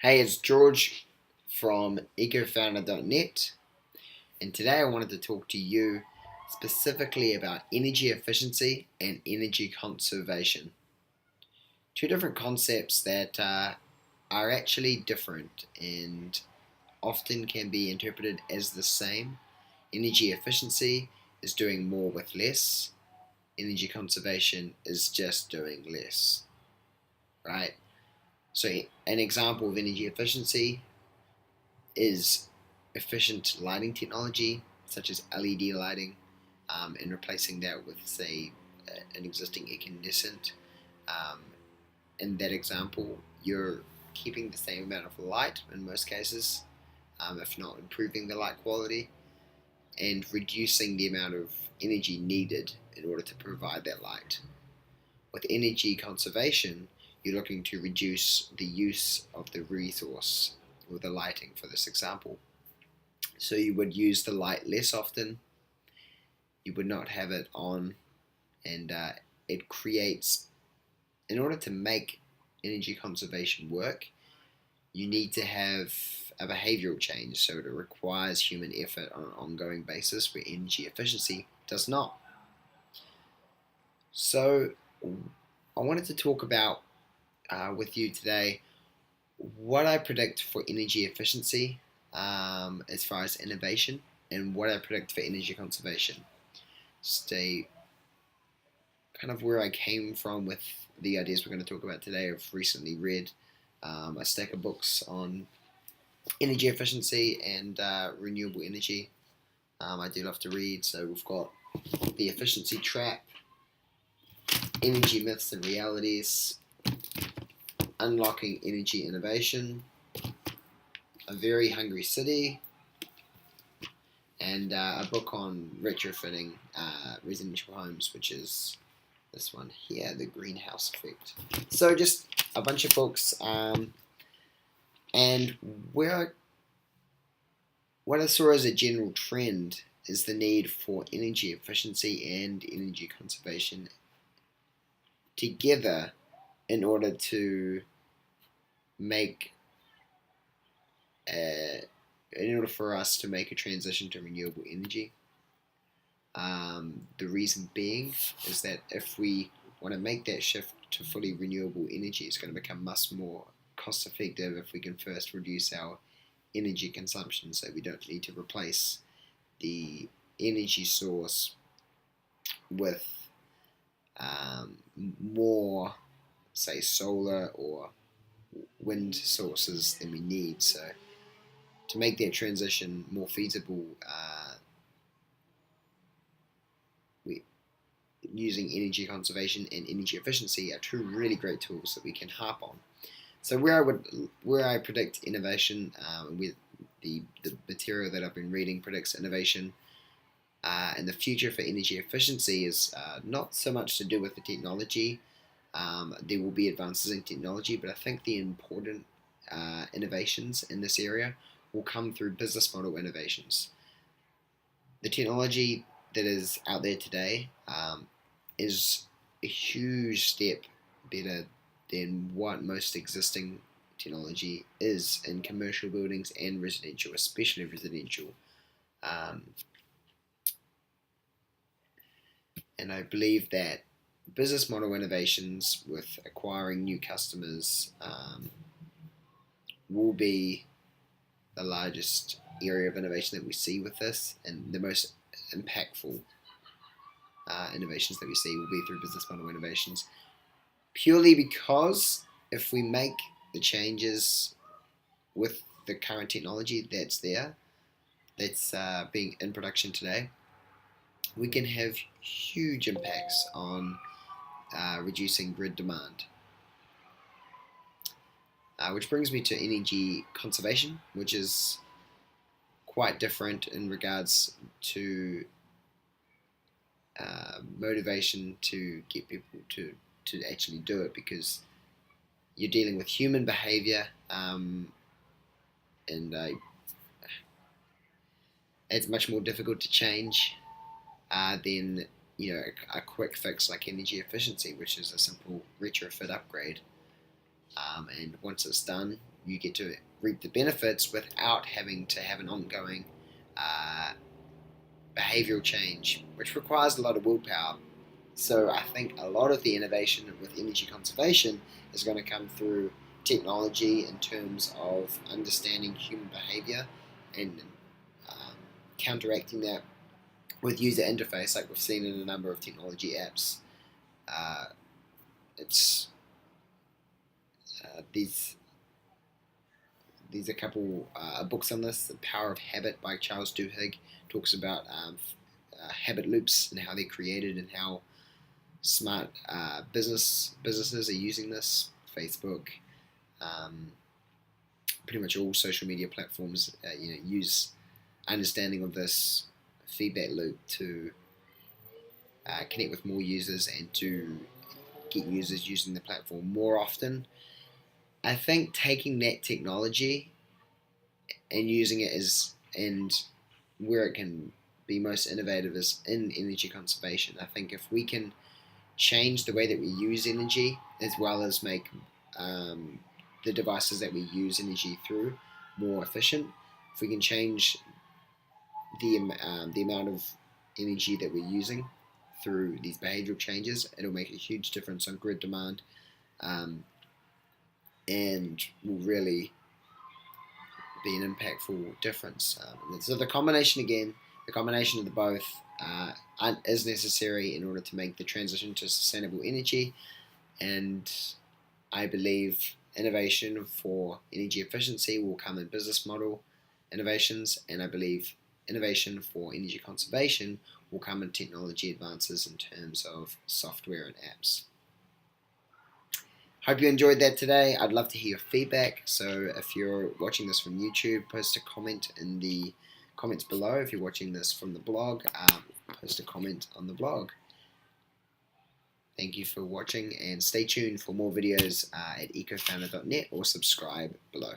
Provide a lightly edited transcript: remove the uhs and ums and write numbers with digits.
Hey, it's George from ecofounder.net, and today I wanted to talk to you specifically about energy efficiency and energy conservation. Two different concepts that are actually different and often can be interpreted as the same. Energy efficiency is doing more with less, energy conservation is just doing less, right? So, an example of energy efficiency is efficient lighting technology, such as LED lighting, and replacing that with, say, an existing incandescent. Um, in that example, you're keeping the same amount of light in most cases, if not improving the light quality, and reducing the amount of energy needed in order to provide that light. With energy conservation, you're looking to reduce the use of the resource or the lighting for this example. So you would use the light less often, you would not have it on, and it creates, in order to make energy conservation work, you need to have a behavioral change. So it requires human effort on an ongoing basis, where energy efficiency does not. So I wanted to talk about with you today what I predict for energy efficiency as far as innovation, and what I predict for energy conservation. Stay kind of where I came from with the ideas we're going to talk about today. I've recently read a stack of books on energy efficiency and renewable energy. I do love to read, so we've got The Efficiency Trap, Energy Myths and Realities, Unlocking Energy Innovation, A Very Hungry City, and a book on retrofitting residential homes, which is this one here, The Greenhouse Effect. So just a bunch of books, and what I saw as a general trend is the need for energy efficiency and energy conservation together in order to make in order for us to make a transition to renewable energy. The reason being is that if we want to make that shift to fully renewable energy, it's going to become much more cost effective if we can first reduce our energy consumption, so we don't need to replace the energy source with more, say, solar or wind sources than we need. So to make that transition more feasible, using energy conservation and energy efficiency are two really great tools that we can harp on. So where I predict innovation, with the material that I've been reading predicts innovation, and the future for energy efficiency is not so much to do with the technology. There will be advances in technology, but I think the important innovations in this area will come through business model innovations. The technology that is out there today is a huge step better than what most existing technology is in commercial buildings and residential, especially residential. Um, and I believe that business model innovations with acquiring new customers will be the largest area of innovation that we see with this, and the most impactful innovations that we see will be through business model innovations, purely because if we make the changes with the current technology that's there, that's being in production today, we can have huge impacts on reducing grid demand. Which brings me to energy conservation, which is quite different in regards to motivation to get people to actually do it, because you're dealing with human behavior, and it's much more difficult to change than a quick fix like energy efficiency, which is a simple retrofit upgrade. And once it's done, you get to reap the benefits without having to have an ongoing behavioral change, which requires a lot of willpower. So I think a lot of the innovation with energy conservation is going to come through technology in terms of understanding human behavior and counteracting that with user interface, like we've seen in a number of technology apps. It's these a couple books on this. The Power of Habit by Charles Duhigg talks about habit loops and how they're created and how smart businesses are using this. Facebook, pretty much all social media platforms, use understanding of this feedback loop to connect with more users and to get users using the platform more often. I think taking that technology and using it and where it can be most innovative is in energy conservation. I think if we can change the way that we use energy, as well as make the devices that we use energy through more efficient, if we can change the amount of energy that we're using through these behavioral changes, it'll make a huge difference on grid demand, and will really be an impactful difference. So the combination of the both is necessary in order to make the transition to sustainable energy, and I believe innovation for energy efficiency will come in business model innovations, and I believe innovation for energy conservation will come in technology advances in terms of software and apps. Hope you enjoyed that today. I'd love to hear your feedback. So if you're watching this from YouTube, post a comment in the comments below. If you're watching this from the blog, post a comment on the blog. Thank you for watching, and stay tuned for more videos at ecofounder.net or subscribe below.